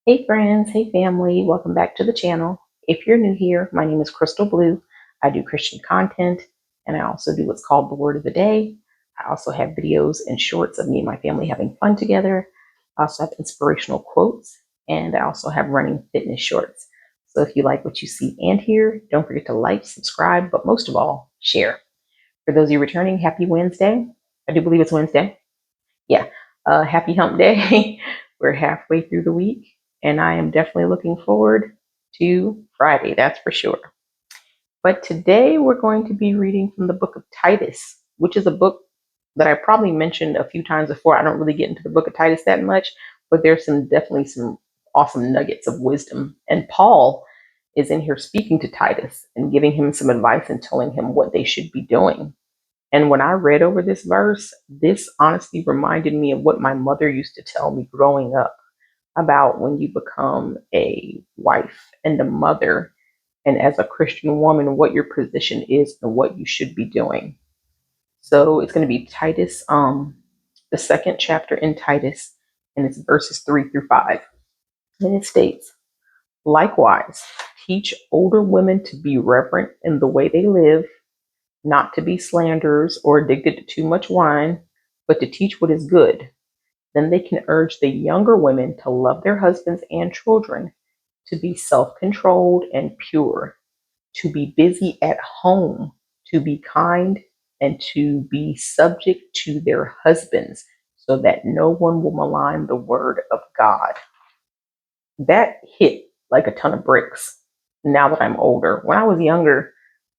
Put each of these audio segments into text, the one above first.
Hey friends, hey family, welcome back to the channel. If you're new here, my name is Crystal Blue. I do Christian content and I also do what's called the Word of the Day. I also have videos and shorts of me and my family having fun together. I also have inspirational quotes and I also have running fitness shorts. So if you like what you see and hear, don't forget to like, subscribe, but most of all, share. For those of you returning, happy Wednesday. I do believe it's Wednesday. Yeah. Happy hump day. We're halfway through the week, and I am definitely looking forward to Friday, that's for sure. But today we're going to be reading from the book of Titus, which is a book that I probably mentioned a few times before. I don't really get into the book of Titus that much, but there's definitely some awesome nuggets of wisdom. And Paul is in here speaking to Titus and giving him some advice and telling him what they should be doing. And when I read over this verse, this honestly reminded me of what my mother used to tell me growing up about when you become a wife and a mother, and as a Christian woman, what your position is and what you should be doing. So it's going to be Titus, the second chapter in Titus, and it's verses 3 through 5. And it states, likewise, teach older women to be reverent in the way they live, not to be slanderers or addicted to too much wine, but to teach what is good. Then they can urge the younger women to love their husbands and children, to be self controlled and pure, to be busy at home, to be kind, and to be subject to their husbands, so that no one will malign the word of God. That hit like a ton of bricks now that I'm older. When I was younger,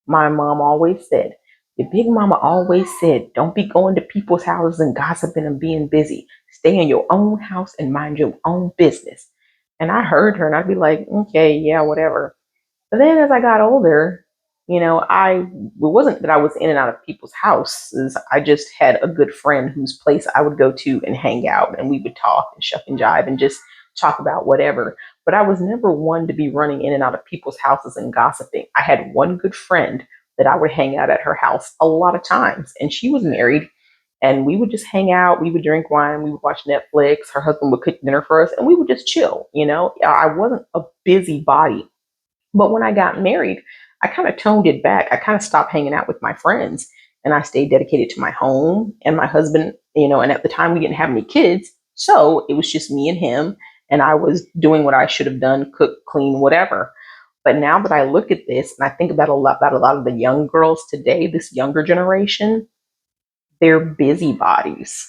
my mom always said, your big mama always said, don't be going to people's houses and gossiping and being busy. Stay in your own house and mind your own business. And I heard her and I'd be like, okay, yeah, whatever. But then as I got older, it wasn't that I was in and out of people's houses. I just had a good friend whose place I would go to and hang out, and we would talk and shuck and jive and just talk about whatever. But I was never one to be running in and out of people's houses and gossiping. I had one good friend that I would hang out at her house a lot of times, and she was married. And we would just hang out. We would drink wine. We would watch Netflix. Her husband would cook dinner for us, and we would just chill. I wasn't a busybody, but when I got married, I kind of toned it back. I kind of stopped hanging out with my friends and I stayed dedicated to my home and my husband, and at the time we didn't have any kids. So it was just me and him. And I was doing what I should have done, cook, clean, whatever. But now that I look at this and I think about a lot of the young girls today, this younger generation, they're busybodies.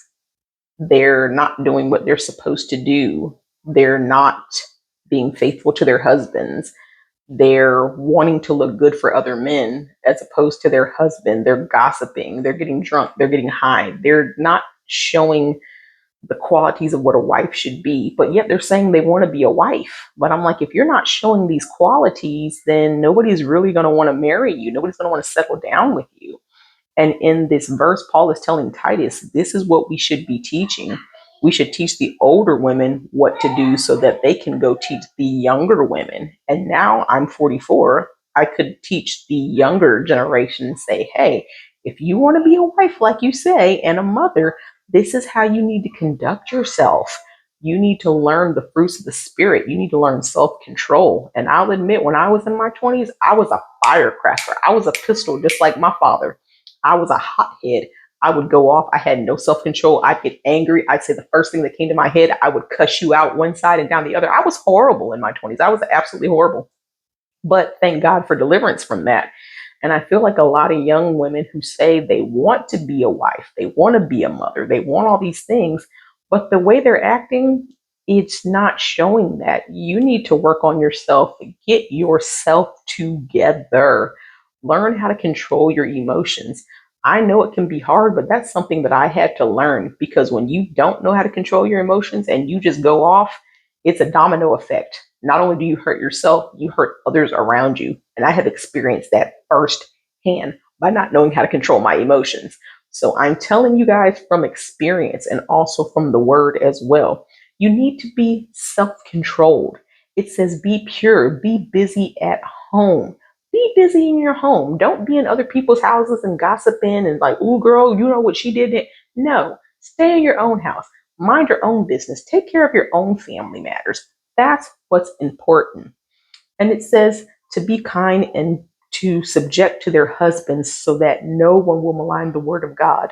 They're not doing what they're supposed to do. They're not being faithful to their husbands. They're wanting to look good for other men as opposed to their husband. They're gossiping. They're getting drunk. They're getting high. They're not showing the qualities of what a wife should be, but yet they're saying they want to be a wife. But I'm like, if you're not showing these qualities, then nobody's really going to want to marry you. Nobody's going to want to settle down with you. And in this verse, Paul is telling Titus, this is what we should be teaching. We should teach the older women what to do so that they can go teach the younger women. And now I'm 44. I could teach the younger generation and say, hey, if you want to be a wife, like you say, and a mother, this is how you need to conduct yourself. You need to learn the fruits of the spirit. You need to learn self-control. And I'll admit, when I was in my 20s, I was a firecracker. I was a pistol, just like my father. I was a hothead. I would go off. I had no self control. I'd get angry. I'd say the first thing that came to my head. I would cuss you out one side and down the other. I was horrible in my 20s. I was absolutely horrible. But thank God for deliverance from that. And I feel like a lot of young women who say they want to be a wife, they want to be a mother, they want all these things, but the way they're acting, it's not showing that. You need to work on yourself, get yourself together, learn how to control your emotions. I know it can be hard, but that's something that I had to learn, because when you don't know how to control your emotions and you just go off, it's a domino effect. Not only do you hurt yourself, you hurt others around you. And I have experienced that firsthand by not knowing how to control my emotions. So I'm telling you guys from experience and also from the word as well. You need to be self controlled. It says be pure, be busy at home. Be busy in your home. Don't be in other people's houses and gossiping and like, ooh, girl, you know what she did? No, stay in your own house. Mind your own business. Take care of your own family matters. That's what's important. And it says to be kind and to subject to their husbands so that no one will malign the word of God.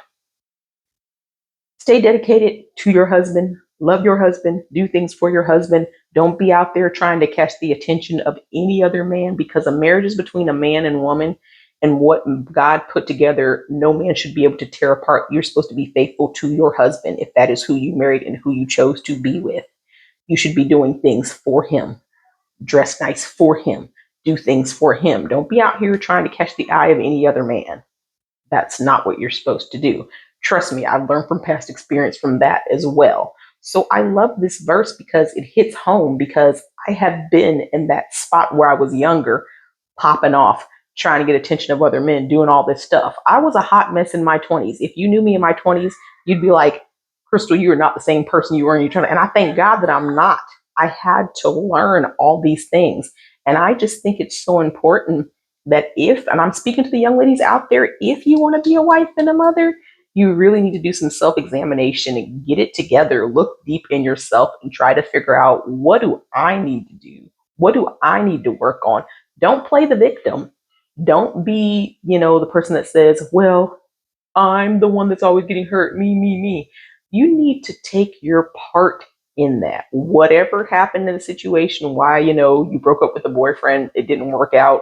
Stay dedicated to your husband, love your husband, do things for your husband. Don't be out there trying to catch the attention of any other man, because a marriage is between a man and woman, and what God put together, no man should be able to tear apart. You're supposed to be faithful to your husband if that is who you married and who you chose to be with. You should be doing things for him, dress nice for him, do things for him. Don't be out here trying to catch the eye of any other man. That's not what you're supposed to do. Trust me, I've learned from past experience from that as well. So I love this verse because it hits home, because I have been in that spot where I was younger, popping off, trying to get attention of other men, doing all this stuff. I was a hot mess in my 20s. If you knew me in my 20s, you'd be like, Crystal, you are not the same person you were in your 20s. And I thank God that I'm not. I had to learn all these things. And I just think it's so important that if, and I'm speaking to the young ladies out there, if you want to be a wife and a mother, you really need to do some self examination and get it together. Look deep in yourself and try to figure out, what do I need to do? What do I need to work on? Don't play the victim. Don't be, the person that says, well, I'm the one that's always getting hurt. Me. You need to take your part in that. Whatever happened in the situation, why, you broke up with a boyfriend, it didn't work out,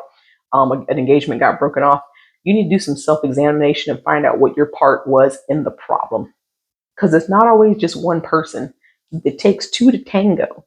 an engagement got broken off. You need to do some self examination and find out what your part was in the problem. Because it's not always just one person, it takes two to tango.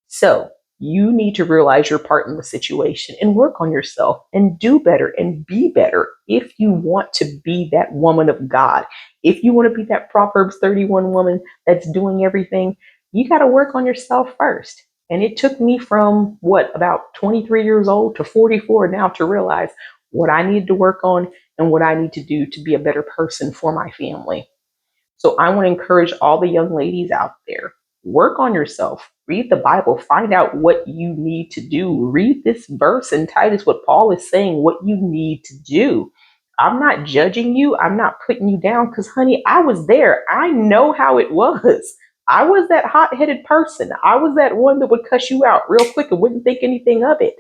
So you need to realize your part in the situation and work on yourself and do better and be better if you want to be that woman of God. If you want to be that Proverbs 31 woman that's doing everything, you got to work on yourself first. And it took me from about 23 years old to 44 now to realize what I need to work on and what I need to do to be a better person for my family. So I want to encourage all the young ladies out there, work on yourself, read the Bible, find out what you need to do. Read this verse in Titus, what Paul is saying, what you need to do. I'm not judging you. I'm not putting you down, because, honey, I was there. I know how it was. I was that hot-headed person. I was that one that would cuss you out real quick and wouldn't think anything of it.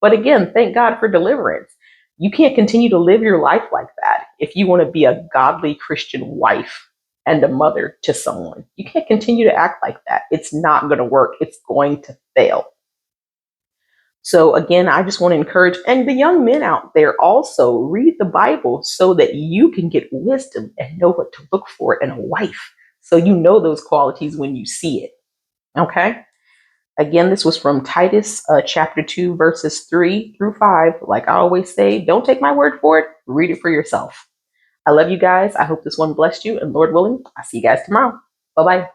But again, thank God for deliverance. You can't continue to live your life like that if you want to be a godly Christian wife and a mother to someone. You can't continue to act like that. It's not going to work. It's going to fail. So again, I just want to encourage, and the young men out there also, read the Bible so that you can get wisdom and know what to look for in a wife. So you know those qualities when you see it. Okay? Again, this was from Titus chapter 2, verses 3 through 5. Like I always say, don't take my word for it. Read it for yourself. I love you guys. I hope this one blessed you. And Lord willing, I'll see you guys tomorrow. Bye-bye.